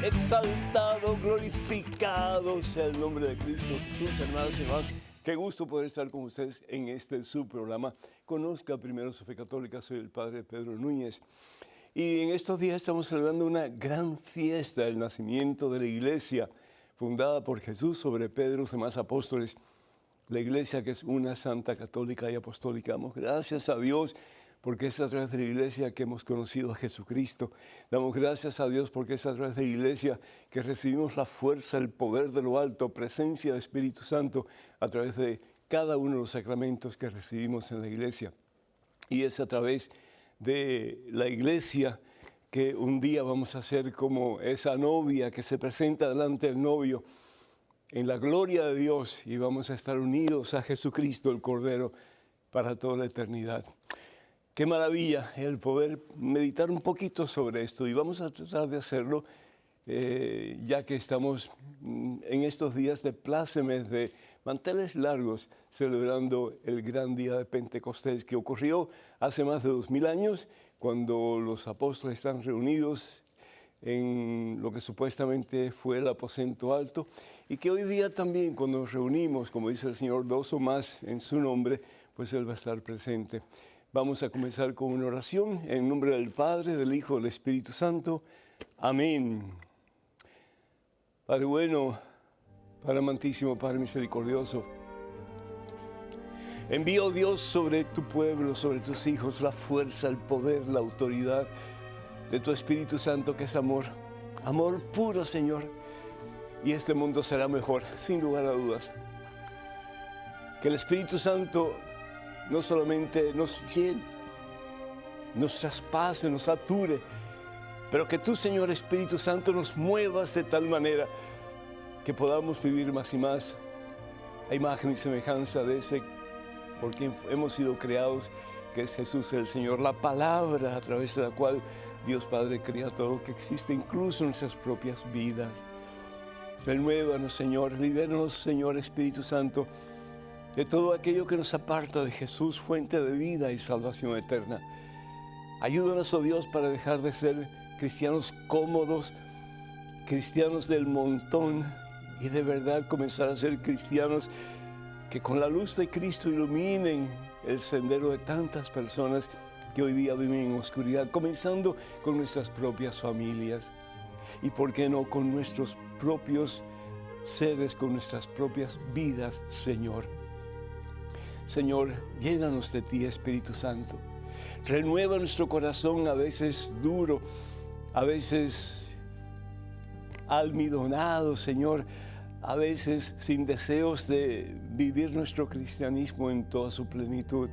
Exaltado, glorificado sea el nombre de Cristo Jesús, hermanos y hermanas. Qué gusto poder estar con ustedes en este su programa. Conozca primero su fe católica. Soy el Padre Pedro Núñez. Y en estos días estamos celebrando una gran fiesta, el nacimiento de la iglesia, fundada por Jesús sobre Pedro y los demás apóstoles. La iglesia que es una santa, católica y apostólica. Damos gracias a Dios porque es a través de la iglesia que hemos conocido a Jesucristo. Damos gracias a Dios porque es a través de la iglesia que recibimos la fuerza, el poder de lo alto, presencia del Espíritu Santo a través de cada uno de los sacramentos que recibimos en la iglesia. Y es a través de la iglesia que un día vamos a ser como esa novia que se presenta delante del novio en la gloria de Dios y vamos a estar unidos a Jesucristo, el Cordero, para toda la eternidad. Qué maravilla el poder meditar un poquito sobre esto y vamos a tratar de hacerlo ya que estamos en estos días de plácemes, de manteles largos, celebrando el gran día de Pentecostés que ocurrió hace más de 2000 años, cuando los apóstoles están reunidos en lo que supuestamente fue el aposento alto, y que hoy día también cuando nos reunimos, como dice el Señor, dos o más en su nombre, pues Él va a estar presente. Vamos a comenzar con una oración en nombre del Padre, del Hijo, del Espíritu Santo. Amén. Padre bueno, Padre amantísimo, Padre misericordioso, envío, Dios, sobre tu pueblo, sobre tus hijos, la fuerza, el poder, la autoridad de tu Espíritu Santo, que es amor. Amor puro, Señor. Y este mundo será mejor, sin lugar a dudas. Que el Espíritu Santo no solamente nos llene, nos traspase, nos sature, pero que tú, Señor Espíritu Santo, nos muevas de tal manera que podamos vivir más y más a imagen y semejanza de ese por quien hemos sido creados, que es Jesús el Señor, la palabra a través de la cual Dios Padre crea todo lo que existe, incluso nuestras propias vidas. Renuévanos, Señor, libéranos, Señor Espíritu Santo, de todo aquello que nos aparta de Jesús, fuente de vida y salvación eterna. Ayúdanos, oh Dios, para dejar de ser cristianos cómodos, cristianos del montón, y de verdad comenzar a ser cristianos que con la luz de Cristo iluminen el sendero de tantas personas que hoy día viven en oscuridad, comenzando con nuestras propias familias y, ¿por qué no?, con nuestros propios seres, con nuestras propias vidas, Señor. Señor, llénanos de ti, Espíritu Santo. Renueva nuestro corazón, a veces duro, a veces almidonado, Señor, a veces sin deseos de vivir nuestro cristianismo en toda su plenitud.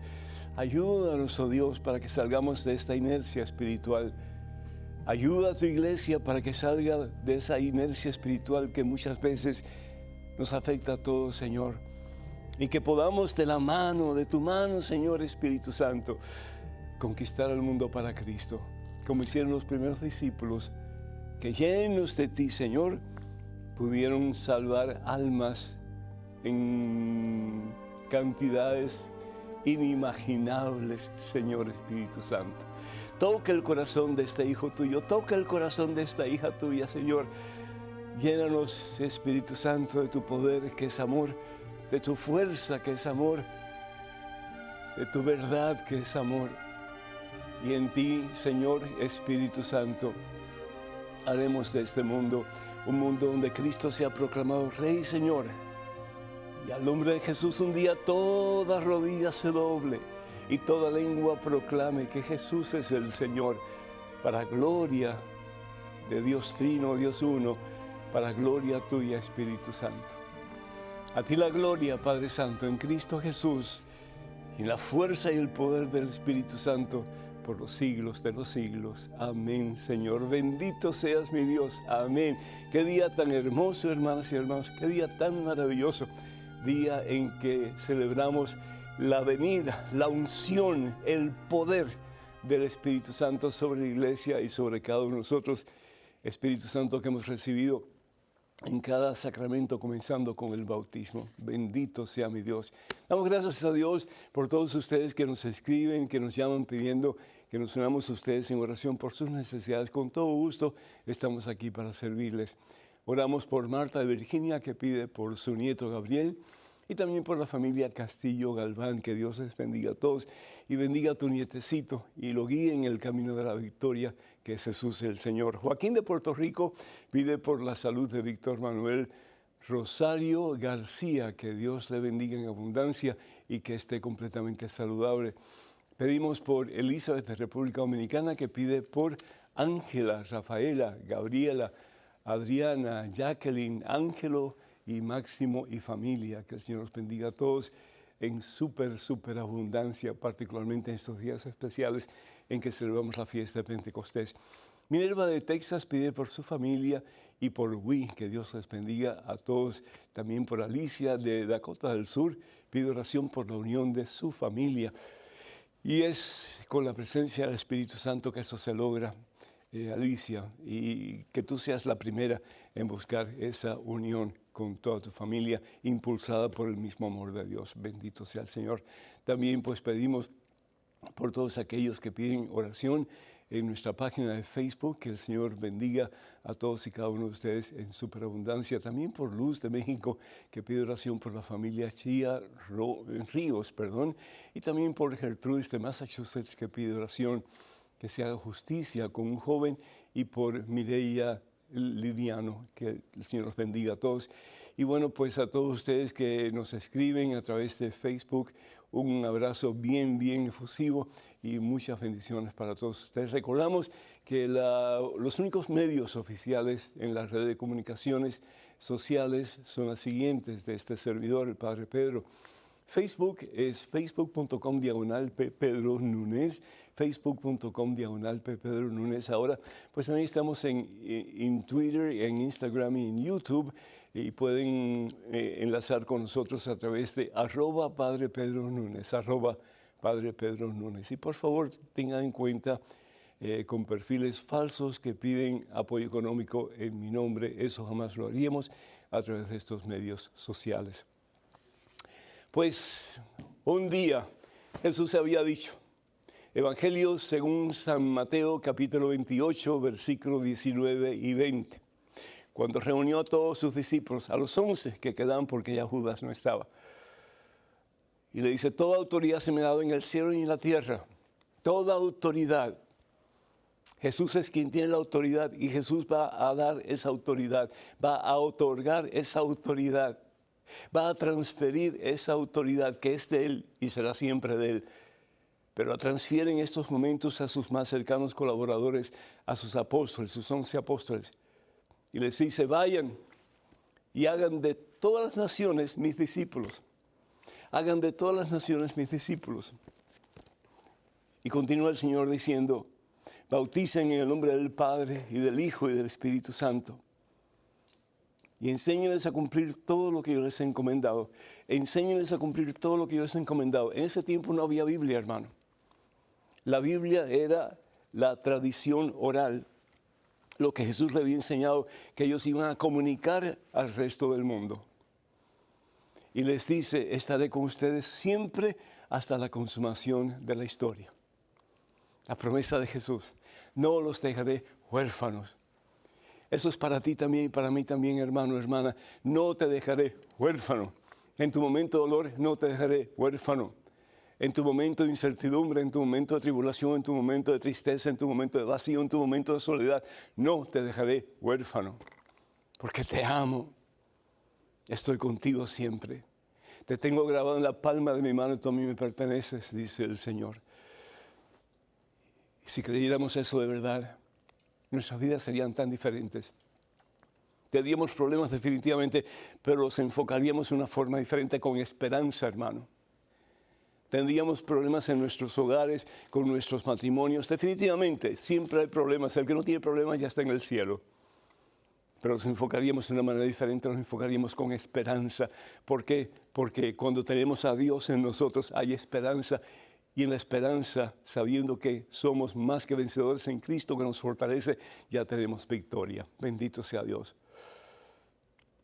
Ayúdanos, oh Dios, para que salgamos de esta inercia espiritual. Ayuda a tu iglesia para que salga de esa inercia espiritual que muchas veces nos afecta a todos, Señor. Y que podamos de la mano, de tu mano, Señor Espíritu Santo, conquistar al mundo para Cristo, como hicieron los primeros discípulos, que llenos de ti, Señor, pudieron salvar almas en cantidades inimaginables, Señor Espíritu Santo. Toca el corazón de este hijo tuyo, toca el corazón de esta hija tuya, Señor. Llénanos, Espíritu Santo, de tu poder, que es amor, de tu fuerza, que es amor, de tu verdad, que es amor. Y en ti, Señor Espíritu Santo, haremos de este mundo un mundo donde Cristo sea proclamado Rey y Señor. Y al nombre de Jesús un día toda rodilla se doble y toda lengua proclame que Jesús es el Señor, para gloria de Dios Trino, Dios Uno, para gloria tuya, Espíritu Santo. A ti la gloria, Padre Santo, en Cristo Jesús, y la fuerza y el poder del Espíritu Santo, por los siglos de los siglos. Amén, Señor. Bendito seas, mi Dios. Amén. Qué día tan hermoso, hermanas y hermanos. Qué día tan maravilloso. Día en que celebramos la venida, la unción, el poder del Espíritu Santo sobre la iglesia y sobre cada uno de nosotros. Espíritu Santo que hemos recibido en cada sacramento, comenzando con el bautismo. Bendito sea mi Dios. Damos gracias a Dios por todos ustedes que nos escriben, que nos llaman pidiendo que nos unamos a ustedes en oración por sus necesidades. Con todo gusto estamos aquí para servirles. Oramos por Marta de Virginia, que pide por su nieto Gabriel, y también por la familia Castillo Galván. Que Dios les bendiga a todos y bendiga a tu nietecito y lo guíe en el camino de la victoria, que es Jesús el Señor. Joaquín de Puerto Rico pide por la salud de Víctor Manuel Rosario García, que Dios le bendiga en abundancia y que esté completamente saludable. Pedimos por Elizabeth de República Dominicana, que pide por Ángela, Rafaela, Gabriela, Adriana, Jacqueline, Ángelo y Máximo y familia. Que el Señor los bendiga a todos en súper abundancia, particularmente en estos días especiales en que celebramos la fiesta de Pentecostés. Minerva de Texas pide por su familia y por Wii, que Dios les bendiga a todos. También por Alicia de Dakota del Sur, pide oración por la unión de su familia. Y es con la presencia del Espíritu Santo que eso se logra, Alicia, y que tú seas la primera en buscar esa unión con toda tu familia, impulsada por el mismo amor de Dios. Bendito sea el Señor. También pues pedimos por todos aquellos que piden oración en nuestra página de Facebook, que el Señor bendiga a todos y cada uno de ustedes en superabundancia. También por Luz de México, que pide oración por la familia Chía Ríos, y también por Gertrudis de Massachusetts, que pide oración que se haga justicia con un joven, y por Mireia Lidiano, que el Señor los bendiga a todos. Y bueno, pues a todos ustedes que nos escriben a través de Facebook, un abrazo bien efusivo y muchas bendiciones para todos ustedes. Recordamos que los únicos medios oficiales en la red de comunicaciones sociales son las siguientes de este servidor, el Padre Pedro. Facebook es facebook.com/Pedro Núñez, facebook.com/Pedro Núñez. Ahora, pues también estamos en Twitter, en Instagram y en YouTube, y pueden enlazar con nosotros a través de @Padre Pedro Núñez, @Padre Pedro Núñez. Y por favor, tengan en cuenta con perfiles falsos que piden apoyo económico en mi nombre. Eso jamás lo haríamos a través de estos medios sociales. Pues un día Jesús había dicho, Evangelio según San Mateo, capítulo 28, versículos 19 y 20, cuando reunió a todos sus discípulos, a los 11 que quedaban porque ya Judas no estaba. Y le dice, toda autoridad se me ha dado en el cielo y en la tierra, toda autoridad. Jesús es quien tiene la autoridad y Jesús va a dar esa autoridad, va a otorgar esa autoridad. Va a transferir esa autoridad que es de Él y será siempre de Él. Pero la transfiere en estos momentos a sus más cercanos colaboradores, a sus apóstoles, sus 11 apóstoles. Y les dice, vayan y hagan de todas las naciones mis discípulos. Hagan de todas las naciones mis discípulos. Y continúa el Señor diciendo, bauticen en el nombre del Padre y del Hijo y del Espíritu Santo. Y enséñenles a cumplir todo lo que yo les he encomendado. Enséñenles a cumplir todo lo que yo les he encomendado. En ese tiempo no había Biblia, hermano. La Biblia era la tradición oral, lo que Jesús le había enseñado, que ellos iban a comunicar al resto del mundo. Y les dice, estaré con ustedes siempre hasta la consumación de la historia. La promesa de Jesús, no los dejaré huérfanos. Eso es para ti también y para mí también, hermano, hermana. No te dejaré huérfano. En tu momento de dolor, no te dejaré huérfano. En tu momento de incertidumbre, en tu momento de tribulación, en tu momento de tristeza, en tu momento de vacío, en tu momento de soledad, no te dejaré huérfano. Porque te amo. Estoy contigo siempre. Te tengo grabado en la palma de mi mano y tú a mí me perteneces, dice el Señor. Y si creyéramos eso de verdad, nuestras vidas serían tan diferentes. Tendríamos problemas definitivamente, pero los enfocaríamos de una forma diferente, con esperanza, hermano. Tendríamos problemas en nuestros hogares, con nuestros matrimonios. Definitivamente, siempre hay problemas. El que no tiene problemas ya está en el cielo. pero nos enfocaríamos de una manera diferente, nos enfocaríamos con esperanza. ¿Por qué? Porque cuando tenemos a Dios en nosotros hay esperanza. Y en la esperanza, sabiendo que somos más que vencedores en Cristo que nos fortalece, ya tenemos victoria. Bendito sea Dios.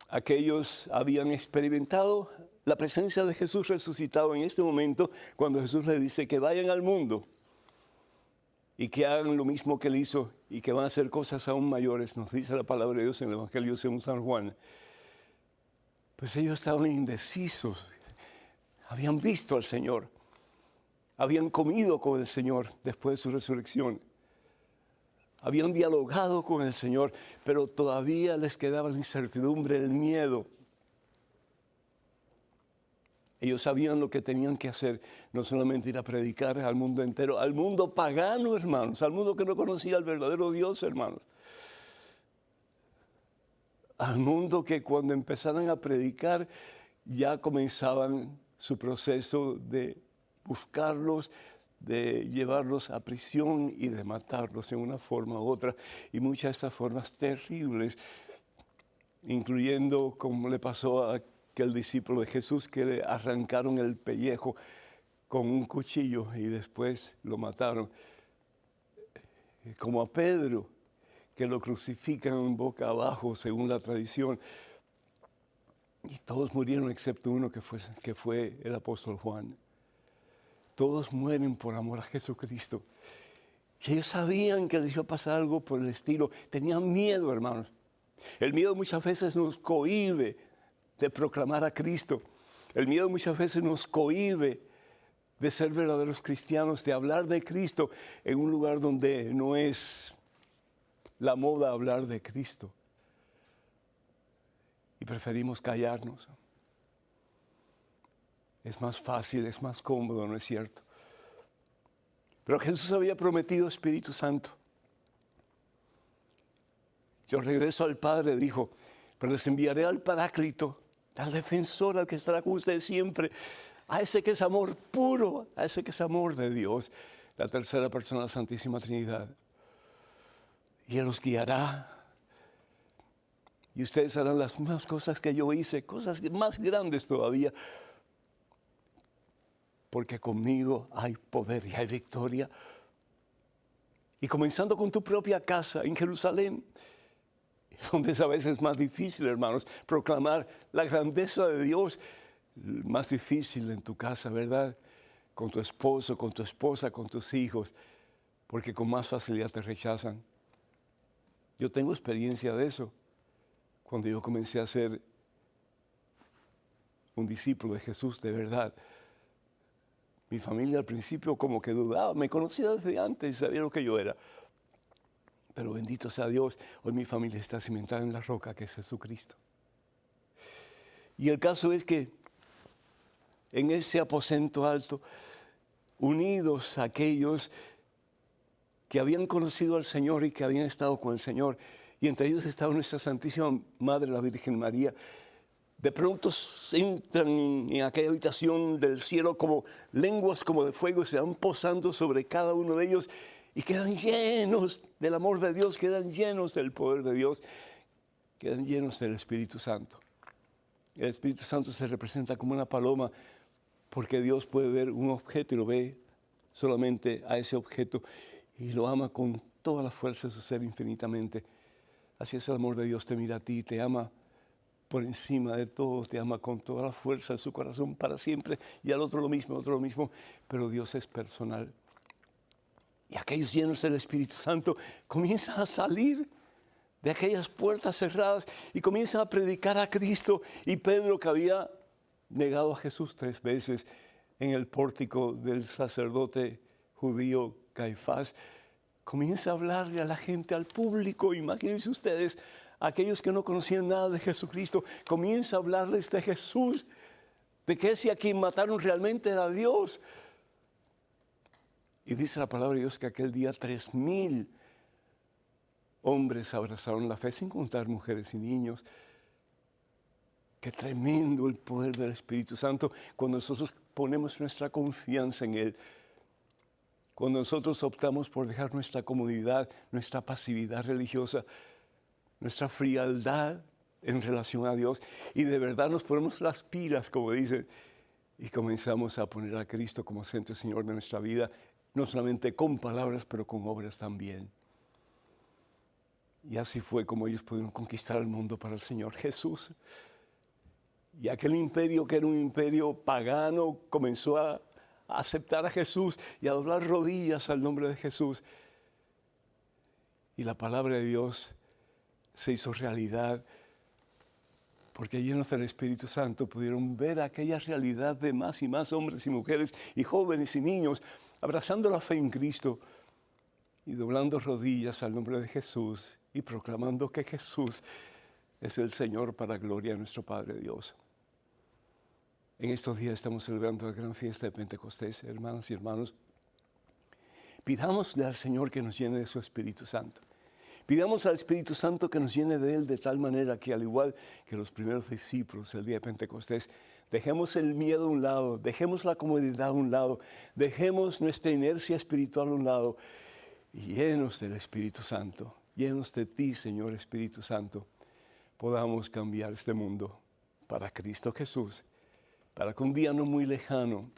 Aquellos habían experimentado la presencia de Jesús resucitado en este momento, cuando Jesús les dice que vayan al mundo y que hagan lo mismo que él hizo y que van a hacer cosas aún mayores, nos dice la palabra de Dios en el Evangelio según San Juan. Pues ellos estaban indecisos, habían visto al Señor, habían comido con el Señor después de su resurrección, habían dialogado con el Señor, pero todavía les quedaba la incertidumbre, el miedo. Ellos sabían lo que tenían que hacer, no solamente ir a predicar al mundo entero, al mundo pagano, hermanos, al mundo que no conocía al verdadero Dios, hermanos. Al mundo que cuando empezaran a predicar ya comenzaban su proceso de buscarlos, de llevarlos a prisión y de matarlos en una forma u otra. Y muchas de estas formas terribles, incluyendo como le pasó a aquel discípulo de Jesús que le arrancaron el pellejo con un cuchillo y después lo mataron. Como a Pedro, que lo crucifican boca abajo según la tradición. Y todos murieron excepto uno que fue el apóstol Juan. Todos mueren por amor a Jesucristo. Y ellos sabían que les iba a pasar algo por el estilo. Tenían miedo, hermanos. El miedo muchas veces nos cohíbe de proclamar a Cristo. El miedo muchas veces nos cohíbe de ser verdaderos cristianos, de hablar de Cristo en un lugar donde no es la moda hablar de Cristo. Y preferimos callarnos. Es más fácil, es más cómodo, ¿no es cierto? Pero Jesús había prometido Espíritu Santo. Yo regreso al Padre, dijo, pero les enviaré al Paráclito, al defensor, al que estará con ustedes siempre, a ese que es amor puro, a ese que es amor de Dios, la tercera persona de la Santísima Trinidad. Y Él los guiará. Y ustedes harán las mismas cosas que yo hice, cosas más grandes todavía. Porque conmigo hay poder y hay victoria. Y comenzando con tu propia casa en Jerusalén, donde es a veces más difícil, hermanos, proclamar la grandeza de Dios. Más difícil en tu casa, ¿verdad? Con tu esposo, con tu esposa, con tus hijos, porque con más facilidad te rechazan. Yo tengo experiencia de eso. Cuando yo comencé a ser un discípulo de Jesús de verdad, mi familia al principio como que dudaba, me conocía desde antes y sabía lo que yo era. Pero bendito sea Dios, hoy mi familia está cimentada en la roca que es Jesucristo. Y el caso es que en ese aposento alto, unidos aquellos que habían conocido al Señor y que habían estado con el Señor, y entre ellos estaba nuestra Santísima Madre, la Virgen María, de pronto entran en aquella habitación del cielo como lenguas como de fuego, se van posando sobre cada uno de ellos y quedan llenos del amor de Dios, quedan llenos del poder de Dios, quedan llenos del Espíritu Santo. El Espíritu Santo se representa como una paloma porque Dios puede ver un objeto y lo ve solamente a ese objeto y lo ama con toda la fuerza de su ser infinitamente. Así es el amor de Dios, te mira a ti, te ama por encima de todo, te ama con toda la fuerza de su corazón para siempre, y al otro lo mismo, pero Dios es personal. Y aquellos llenos del Espíritu Santo comienzan a salir de aquellas puertas cerradas y comienzan a predicar a Cristo. Y Pedro, que había negado a Jesús 3 veces en el pórtico del sacerdote judío Caifás, comienza a hablarle a la gente, al público. Imagínense ustedes, aquellos que no conocían nada de Jesucristo, comienza a hablarles de Jesús, de que ese a quien mataron realmente era Dios. Y dice la palabra de Dios que aquel día 3,000 hombres abrazaron la fe, sin contar mujeres y niños. Qué tremendo el poder del Espíritu Santo cuando nosotros ponemos nuestra confianza en Él. Cuando nosotros optamos por dejar nuestra comodidad, nuestra pasividad religiosa, nuestra frialdad en relación a Dios y de verdad nos ponemos las pilas, como dicen, y comenzamos a poner a Cristo como centro y Señor de nuestra vida, no solamente con palabras, pero con obras también. Y así fue como ellos pudieron conquistar el mundo para el Señor Jesús. Y aquel imperio, que era un imperio pagano, comenzó a aceptar a Jesús y a doblar rodillas al nombre de Jesús. Y la palabra de Dios se hizo realidad, porque llenos del Espíritu Santo pudieron ver aquella realidad de más y más hombres y mujeres y jóvenes y niños abrazando la fe en Cristo y doblando rodillas al nombre de Jesús y proclamando que Jesús es el Señor para gloria de nuestro Padre Dios. En estos días estamos celebrando la gran fiesta de Pentecostés, hermanas y hermanos. Pidámosle al Señor que nos llene de su Espíritu Santo. Pidamos al Espíritu Santo que nos llene de Él de tal manera que, al igual que los primeros discípulos el día de Pentecostés, dejemos el miedo a un lado, dejemos la comodidad a un lado, dejemos nuestra inercia espiritual a un lado y llenos del Espíritu Santo, llenos de ti, Señor Espíritu Santo, podamos cambiar este mundo para Cristo Jesús, para que un día no muy lejano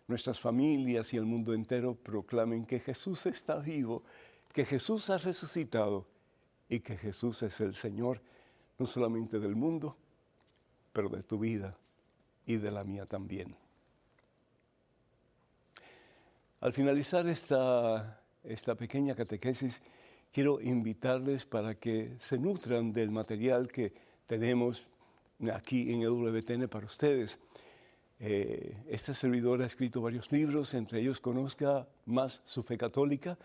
nuestras familias y el mundo entero proclamen que Jesús está vivo, que Jesús ha resucitado y que Jesús es el Señor, no solamente del mundo, pero de tu vida y de la mía también. Al finalizar esta pequeña catequesis, quiero invitarles para que se nutran del material que tenemos aquí en EWTN para ustedes. Este servidor ha escrito varios libros, entre ellos Conozca Más Su Fe Católica,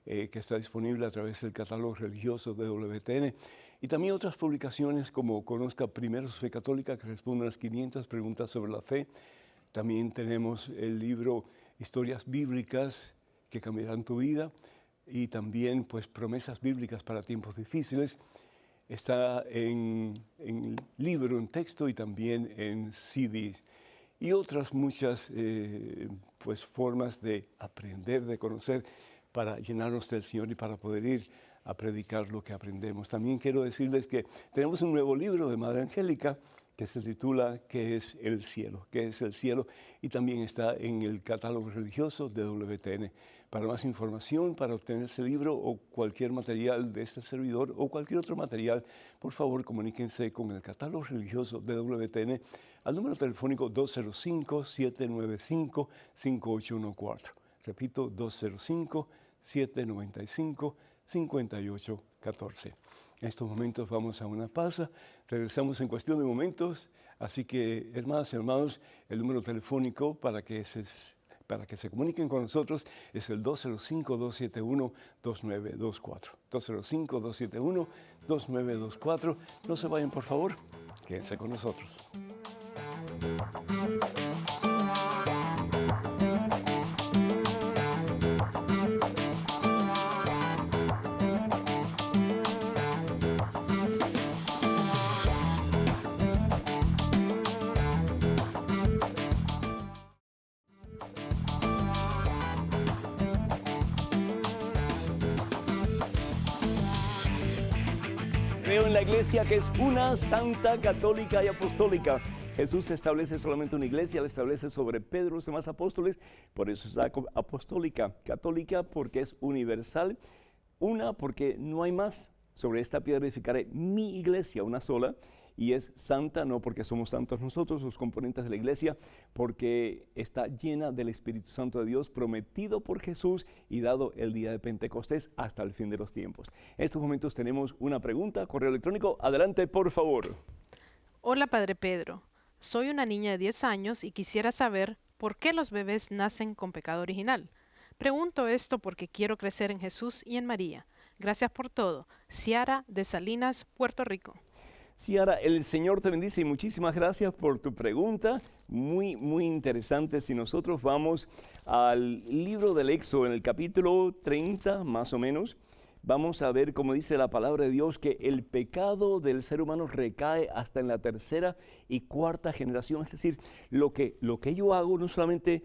que está disponible a través del catálogo religioso de EWTN, y también otras publicaciones como Conozca Primero Su Fe Católica, que responde a las 500 preguntas sobre la fe. También tenemos el libro Historias Bíblicas que cambiarán tu vida, y también pues promesas bíblicas para tiempos difíciles. Está en libro, en texto y también en CD. Y otras muchas pues formas de aprender, de conocer, para llenarnos del Señor y para poder ir a predicar lo que aprendemos. También quiero decirles que tenemos un nuevo libro de Madre Angélica que se titula ¿Qué es el cielo? ¿Qué es el cielo? Y también está en el catálogo religioso de WTN. Para más información, para obtener ese libro o cualquier material de este servidor o cualquier otro material, por favor comuníquense con el catálogo religioso de WTN al número telefónico 205-795-5814. Repito, 205-795-5814. En estos momentos vamos a una pausa, regresamos en cuestión de momentos, así que hermanas y hermanos, el número telefónico para que se comuniquen con nosotros es el 205-271-2924. 205-271-2924. No se vayan, por favor, quédense con nosotros. Creo en la iglesia que es una, santa, católica y apostólica. Jesús establece solamente una iglesia, la establece sobre Pedro y los demás apóstoles, por eso es la apostólica. Católica porque es universal, una porque no hay más. Sobre esta piedra edificaré mi iglesia, una sola, y es santa, no porque somos santos nosotros, los componentes de la iglesia, porque está llena del Espíritu Santo de Dios, prometido por Jesús y dado el día de Pentecostés hasta el fin de los tiempos. En estos momentos tenemos una pregunta, correo electrónico. Adelante, por favor. Hola, Padre Pedro. Soy una niña de 10 años y quisiera saber por qué los bebés nacen con pecado original. Pregunto esto porque quiero crecer en Jesús y en María. Gracias por todo. Ciara, de Salinas, Puerto Rico. Ciara, el Señor te bendice y muchísimas gracias por tu pregunta. Muy, muy interesante. Si nosotros vamos al libro del Éxodo, en el capítulo 30, más o menos, vamos a ver, como dice la palabra de Dios, que el pecado del ser humano recae hasta en la tercera y cuarta generación. Es decir, lo que yo hago no solamente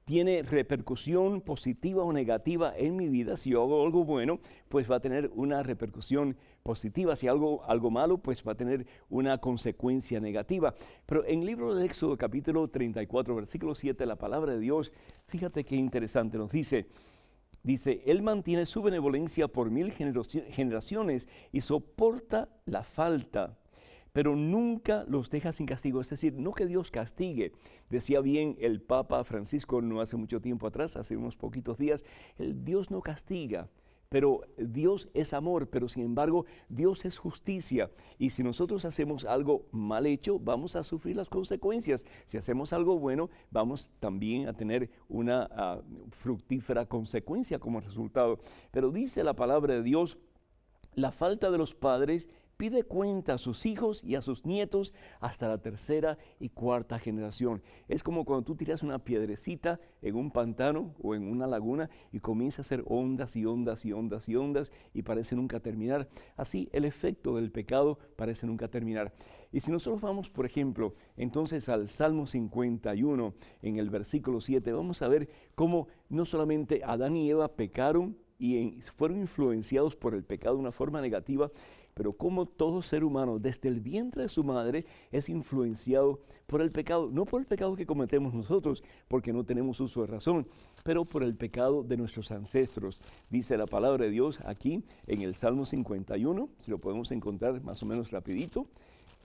tiene repercusión positiva o negativa en mi vida. Si yo hago algo bueno, pues va a tener una repercusión positiva. Si hago algo malo, pues va a tener una consecuencia negativa. Pero en el libro de Éxodo, capítulo 34, versículo 7, la palabra de Dios, fíjate qué interesante, nos dice, Él mantiene su benevolencia por 1000 generaciones y soporta la falta, pero nunca los deja sin castigo. Es decir, no que Dios castigue. Decía bien el Papa Francisco no hace mucho tiempo atrás, hace unos poquitos días, Dios no castiga, pero Dios es amor, pero sin embargo Dios es justicia. Y si nosotros hacemos algo mal hecho, vamos a sufrir las consecuencias. Si hacemos algo bueno, vamos también a tener una fructífera consecuencia como resultado. Pero dice la palabra de Dios, la falta de los padres pide cuenta a sus hijos y a sus nietos hasta la tercera y cuarta generación. Es como cuando tú tiras una piedrecita en un pantano o en una laguna y comienza a hacer ondas y ondas y ondas y ondas y parece nunca terminar. Así el efecto del pecado parece nunca terminar. Y si nosotros vamos, por ejemplo, entonces al Salmo 51, en el versículo 7, vamos a ver cómo no solamente Adán y Eva pecaron y fueron influenciados por el pecado de una forma negativa, pero como todo ser humano desde el vientre de su madre es influenciado por el pecado, no por el pecado que cometemos nosotros, porque no tenemos uso de razón, pero por el pecado de nuestros ancestros. Dice la palabra de Dios aquí en el Salmo 51, si lo podemos encontrar más o menos rapidito,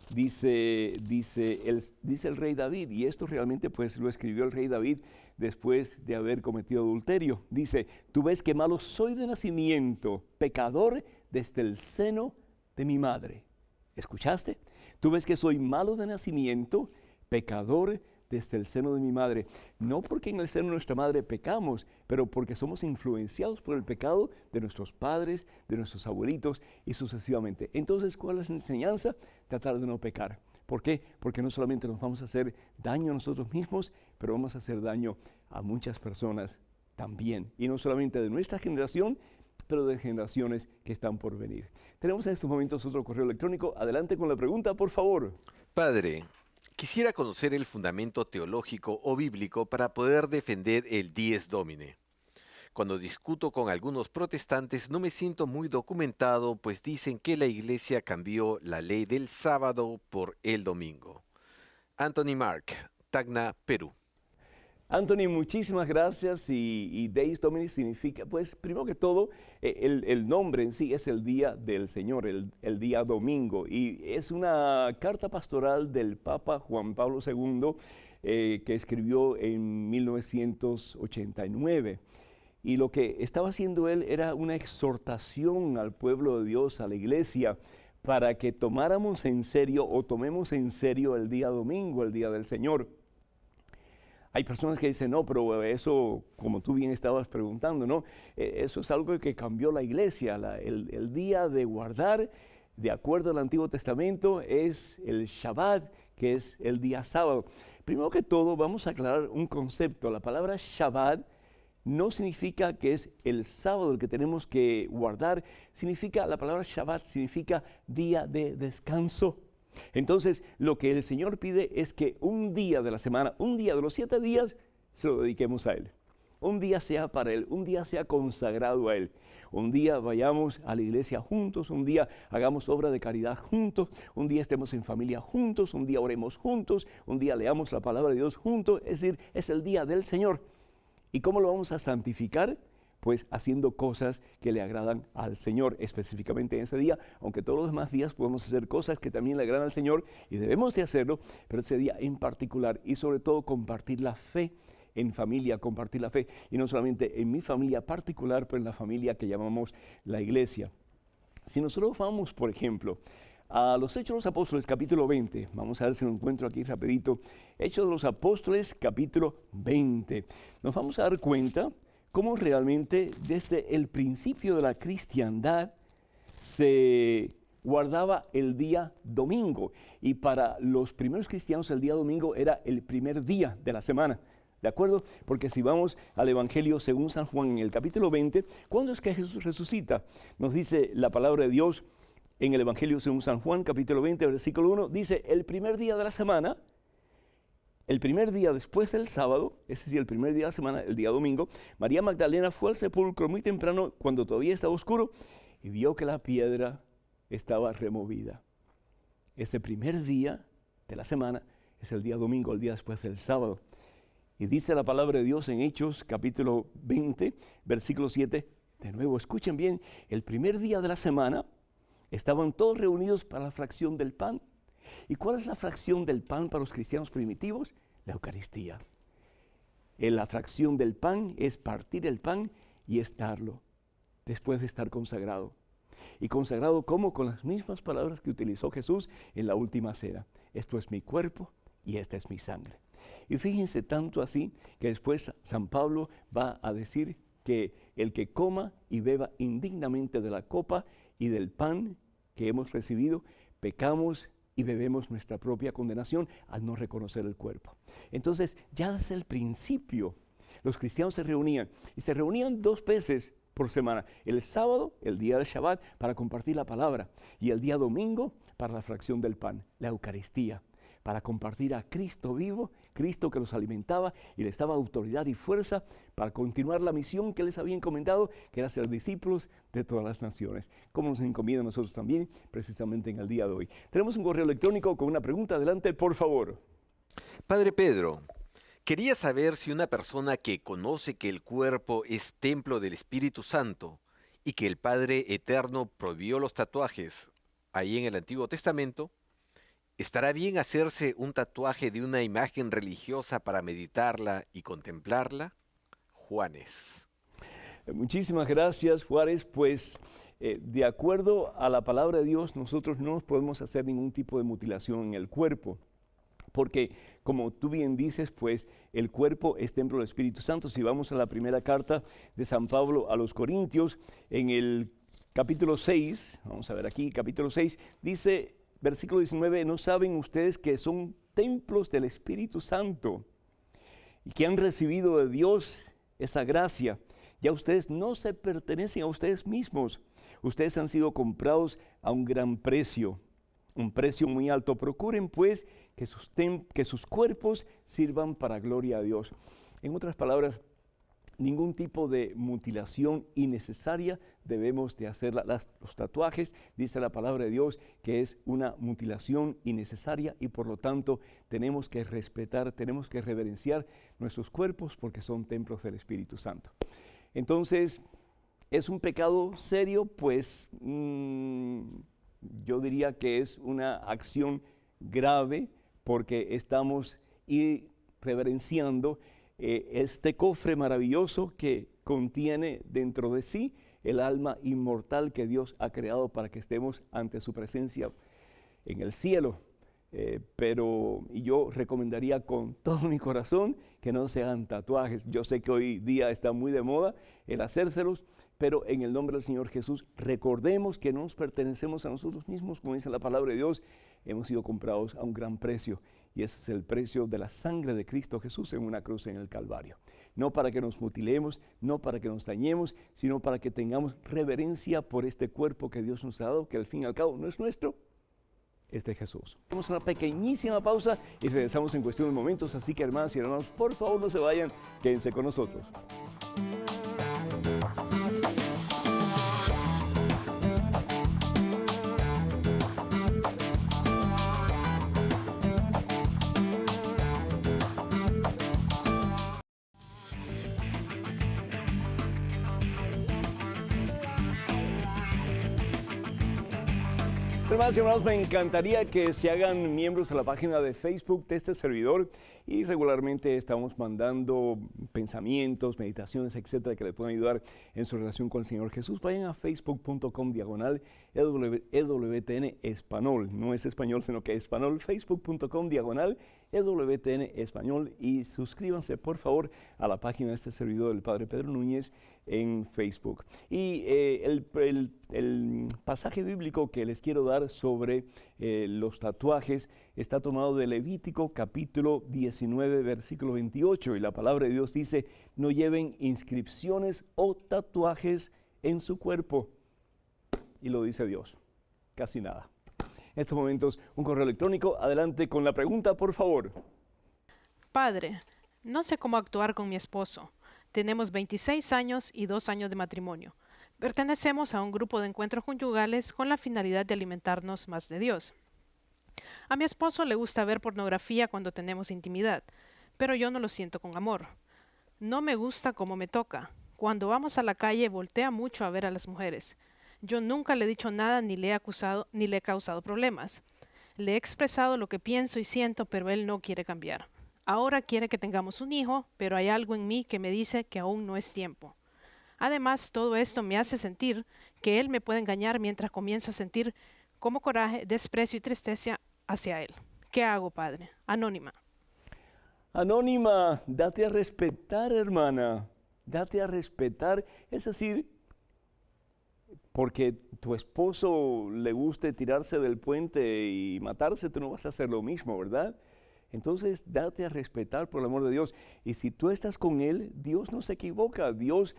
dice el rey David, y esto realmente pues lo escribió el rey David después de haber cometido adulterio. Dice, tú ves que malo soy de nacimiento, pecador desde el seno de mi madre. ¿Escuchaste? Tú ves que soy malo de nacimiento, pecador desde el seno de mi madre. No porque en el seno de nuestra madre pecamos, pero porque somos influenciados por el pecado de nuestros padres, de nuestros abuelitos y sucesivamente. Entonces, ¿cuál es la enseñanza? Tratar de no pecar. ¿Por qué? Porque no solamente nos vamos a hacer daño a nosotros mismos, pero vamos a hacer daño a muchas personas también. Y no solamente de nuestra generación, pero de generaciones que están por venir. Tenemos en estos momentos otro correo electrónico. Adelante con la pregunta, por favor. Padre, quisiera conocer el fundamento teológico o bíblico para poder defender el dies domine. Cuando discuto con algunos protestantes no me siento muy documentado, pues dicen que la iglesia cambió la ley del sábado por el domingo. Anthony Mark, Tacna, Perú. Anthony, muchísimas gracias. Y Deus Domini significa, pues, primero que todo, el nombre en sí es el Día del Señor, el día domingo. Y es una carta pastoral del Papa Juan Pablo II que escribió en 1989. Y lo que estaba haciendo él era una exhortación al pueblo de Dios, a la iglesia, para que tomáramos en serio o tomemos en serio el día domingo, el Día del Señor. Hay personas que dicen, no, pero eso, como tú bien estabas preguntando, ¿no? Eso es algo que cambió la iglesia. El día de guardar, de acuerdo al Antiguo Testamento, es el Shabbat, que es el día sábado. Primero que todo, vamos a aclarar un concepto. La palabra Shabbat no significa que es el sábado el que tenemos que guardar. La palabra Shabbat significa día de descanso. Entonces, lo que el Señor pide es que un día de la semana, un día de los 7 días, se lo dediquemos a Él. Un día sea para Él, un día sea consagrado a Él. Un día vayamos a la iglesia juntos, un día hagamos obra de caridad juntos, un día estemos en familia juntos, un día oremos juntos, un día leamos la palabra de Dios juntos. Es decir, es el día del Señor. ¿Y cómo lo vamos a santificar? Pues haciendo cosas que le agradan al Señor, específicamente en ese día, aunque todos los demás días podemos hacer cosas que también le agradan al Señor y debemos de hacerlo, pero ese día en particular y sobre todo compartir la fe en familia, compartir la fe, y no solamente en mi familia particular, pero en la familia que llamamos la iglesia. Si nosotros vamos, por ejemplo, a los Hechos de los Apóstoles, capítulo 20, vamos a ver si lo encuentro aquí rapidito, Hechos de los Apóstoles, capítulo 20, nos vamos a dar cuenta cómo realmente desde el principio de la cristiandad se guardaba el día domingo. Y para los primeros cristianos el día domingo era el primer día de la semana. ¿De acuerdo? Porque si vamos al Evangelio según San Juan en el capítulo 20, ¿cuándo es que Jesús resucita? Nos dice la palabra de Dios en el Evangelio según San Juan, capítulo 20, versículo 1, dice, el primer día de la semana, El primer día después del sábado, es decir, el primer día de la semana, el día domingo, María Magdalena fue al sepulcro muy temprano cuando todavía estaba oscuro y vio que la piedra estaba removida. Ese primer día de la semana es el día domingo, el día después del sábado. Y dice la palabra de Dios en Hechos capítulo 20, versículo 7. De nuevo, escuchen bien, el primer día de la semana estaban todos reunidos para la fracción del pan. ¿Y cuál es la fracción del pan para los cristianos primitivos? La Eucaristía. La fracción del pan es partir el pan y estarlo, después de estar consagrado. ¿Y consagrado cómo? Con las mismas palabras que utilizó Jesús en la última cena. Esto es mi cuerpo y esta es mi sangre. Y fíjense tanto así que después San Pablo va a decir que el que coma y beba indignamente de la copa y del pan que hemos recibido, pecamos y bebemos nuestra propia condenación al no reconocer el cuerpo. Entonces, ya desde el principio, los cristianos se reunían, y se reunían 2 veces por semana. El sábado, el día del Shabbat, para compartir la palabra, y el día domingo, para la fracción del pan, la Eucaristía, para compartir a Cristo vivo, Cristo que los alimentaba y les daba autoridad y fuerza para continuar la misión que les había encomendado, que era ser discípulos de todas las naciones, como nos encomienda a nosotros también, precisamente en el día de hoy. Tenemos un correo electrónico con una pregunta. Adelante, por favor. Padre Pedro, quería saber si una persona que conoce que el cuerpo es templo del Espíritu Santo y que el Padre Eterno prohibió los tatuajes ahí en el Antiguo Testamento, ¿estará bien hacerse un tatuaje de una imagen religiosa para meditarla y contemplarla? Juanes. Muchísimas gracias, Juárez. Pues de acuerdo a la palabra de Dios, nosotros no nos podemos hacer ningún tipo de mutilación en el cuerpo, porque como tú bien dices, pues el cuerpo es templo del Espíritu Santo. Si vamos a la primera carta de San Pablo a los Corintios, en el capítulo 6, vamos a ver aquí, capítulo 6, dice, versículo 19, ¿no saben ustedes que son templos del Espíritu Santo y que han recibido de Dios esa gracia? Ya ustedes no se pertenecen a ustedes mismos. Ustedes han sido comprados a un gran precio, un precio muy alto. Procuren pues que sus cuerpos sirvan para gloria a Dios. En otras palabras, ningún tipo de mutilación innecesaria debemos de hacer. Los tatuajes, dice la palabra de Dios, que es una mutilación innecesaria y por lo tanto tenemos que respetar, tenemos que reverenciar nuestros cuerpos porque son templos del Espíritu Santo. Entonces, ¿es un pecado serio? Pues yo diría que es una acción grave porque estamos irreverenciando este cofre maravilloso que contiene dentro de sí el alma inmortal que Dios ha creado para que estemos ante su presencia en el cielo. Pero yo recomendaría con todo mi corazón que no se hagan tatuajes. Yo sé que hoy día está muy de moda el hacérselos, pero en el nombre del Señor Jesús recordemos que no nos pertenecemos a nosotros mismos, como dice la palabra de Dios, hemos sido comprados a un gran precio y ese es el precio de la sangre de Cristo Jesús en una cruz en el Calvario. No para que nos mutilemos, no para que nos dañemos, sino para que tengamos reverencia por este cuerpo que Dios nos ha dado, que al fin y al cabo no es nuestro, es de Jesús. Vamos a una pequeñísima pausa y regresamos en cuestión de momentos, así que hermanas y hermanos, por favor no se vayan, quédense con nosotros. Hermanos y hermanos, me encantaría que se hagan miembros a la página de Facebook de este servidor y regularmente estamos mandando pensamientos, meditaciones, etcétera, que le puedan ayudar en su relación con el Señor Jesús. Vayan a facebook.com/EWTN Español, no es español sino que es español, facebook.com/EWTN Español y suscríbanse por favor a la página de este servidor del Padre Pedro Núñez en Facebook. Y el pasaje bíblico que les quiero dar sobre los tatuajes está tomado de Levítico capítulo 19 versículo 28 y la palabra de Dios dice: no lleven inscripciones o tatuajes en su cuerpo. Y lo dice Dios, casi nada. En estos momentos un correo electrónico, adelante con la pregunta por favor. Padre, no sé cómo actuar con mi esposo. Tenemos 26 años y 2 años de matrimonio. Pertenecemos a un grupo de encuentros conyugales con la finalidad de alimentarnos más de Dios. A mi esposo le gusta ver pornografía cuando tenemos intimidad, pero yo no lo siento con amor. No me gusta cómo me toca. Cuando vamos a la calle voltea mucho a ver a las mujeres. Yo nunca le he dicho nada ni le he acusado ni le he causado problemas. Le he expresado lo que pienso y siento, pero él no quiere cambiar. Ahora quiere que tengamos un hijo, pero hay algo en mí que me dice que aún no es tiempo. Además, todo esto me hace sentir que él me puede engañar mientras comienzo a sentir como coraje, desprecio y tristeza hacia él. ¿Qué hago, Padre? Anónima. Anónima, date a respetar, hermana. Date a respetar. Es decir, porque tu esposo le guste tirarse del puente y matarse, tú no vas a hacer lo mismo, ¿verdad? Entonces, date a respetar por el amor de Dios. Y si tú estás con Él, Dios no se equivoca. Dios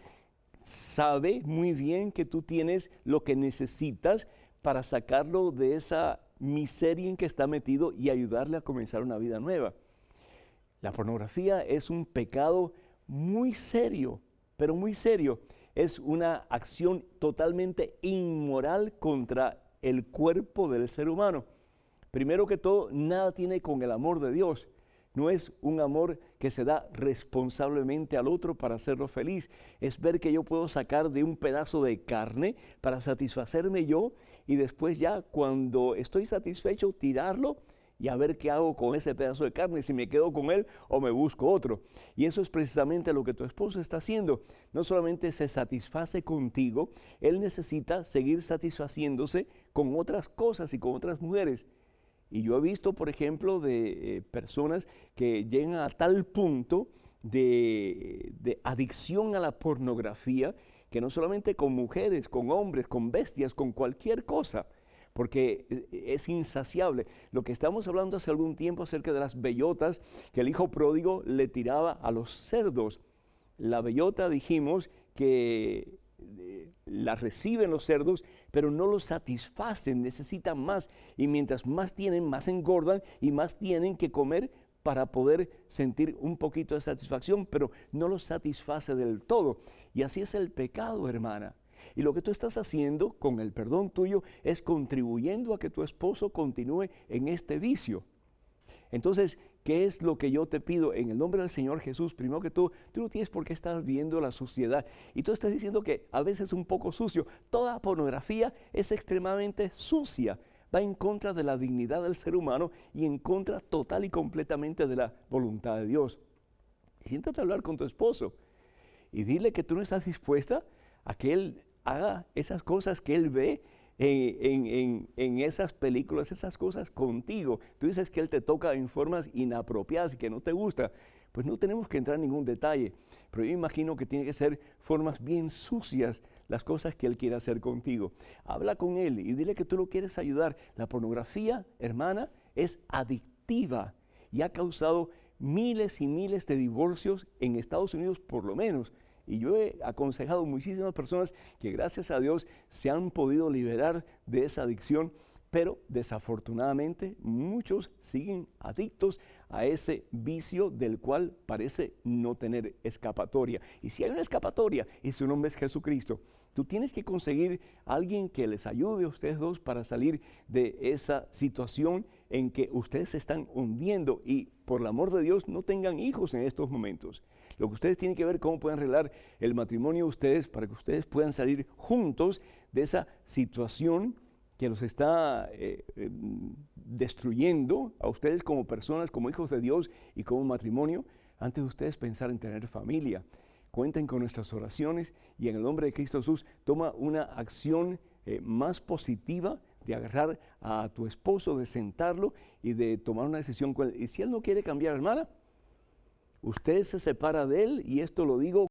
sabe muy bien que tú tienes lo que necesitas para sacarlo de esa miseria en que está metido y ayudarle a comenzar una vida nueva. La pornografía es un pecado muy serio, pero muy serio. Es una acción totalmente inmoral contra el cuerpo del ser humano. Primero que todo, nada tiene con el amor de Dios. No es un amor que se da responsablemente al otro para hacerlo feliz. Es ver que yo puedo sacar de un pedazo de carne para satisfacerme yo y después ya cuando estoy satisfecho tirarlo y a ver qué hago con ese pedazo de carne, si me quedo con él o me busco otro. Y eso es precisamente lo que tu esposo está haciendo. No solamente se satisface contigo, él necesita seguir satisfaciéndose con otras cosas y con otras mujeres. Y yo he visto, por ejemplo, de personas que llegan a tal punto de adicción a la pornografía, que no solamente con mujeres, con hombres, con bestias, con cualquier cosa, porque es insaciable. Lo que estamos hablando hace algún tiempo acerca de las bellotas que el hijo pródigo le tiraba a los cerdos. La bellota, dijimos, que la reciben los cerdos, pero no los satisfacen, necesitan más. Y mientras más tienen, más engordan y más tienen que comer para poder sentir un poquito de satisfacción, pero no los satisface del todo. Y así es el pecado, hermana. Y lo que tú estás haciendo con el perdón tuyo es contribuyendo a que tu esposo continúe en este vicio. Entonces, ¿qué es lo que yo te pido en el nombre del Señor Jesús? Primero que todo, tú no tienes por qué estar viendo la suciedad. Y tú estás diciendo que a veces es un poco sucio. Toda pornografía es extremadamente sucia. Va en contra de la dignidad del ser humano y en contra total y completamente de la voluntad de Dios. Siéntate a hablar con tu esposo y dile que tú no estás dispuesta a que él haga esas cosas que él ve en esas películas, esas cosas contigo. Tú dices que él te toca en formas inapropiadas y que no te gusta. Pues no tenemos que entrar en ningún detalle, pero yo imagino que tiene que ser formas bien sucias las cosas que él quiere hacer contigo. Habla con él y dile que tú lo quieres ayudar. La pornografía, hermana, es adictiva y ha causado miles y miles de divorcios en Estados Unidos por lo menos. Y yo he aconsejado muchísimas personas que gracias a Dios se han podido liberar de esa adicción, pero desafortunadamente muchos siguen adictos a ese vicio del cual parece no tener escapatoria. Y si hay una escapatoria y su nombre es Jesucristo, tú tienes que conseguir a alguien que les ayude a ustedes dos para salir de esa situación en que ustedes se están hundiendo y por el amor de Dios no tengan hijos en estos momentos. Lo que ustedes tienen que ver cómo pueden arreglar el matrimonio de ustedes para que ustedes puedan salir juntos de esa situación que los está destruyendo a ustedes como personas, como hijos de Dios y como matrimonio, antes de ustedes pensar en tener familia. Cuenten con nuestras oraciones y en el nombre de Cristo Jesús toma una acción más positiva de agarrar a tu esposo, de sentarlo y de tomar una decisión con él. Y si él no quiere cambiar, hermana, usted se separa de él, y esto lo digo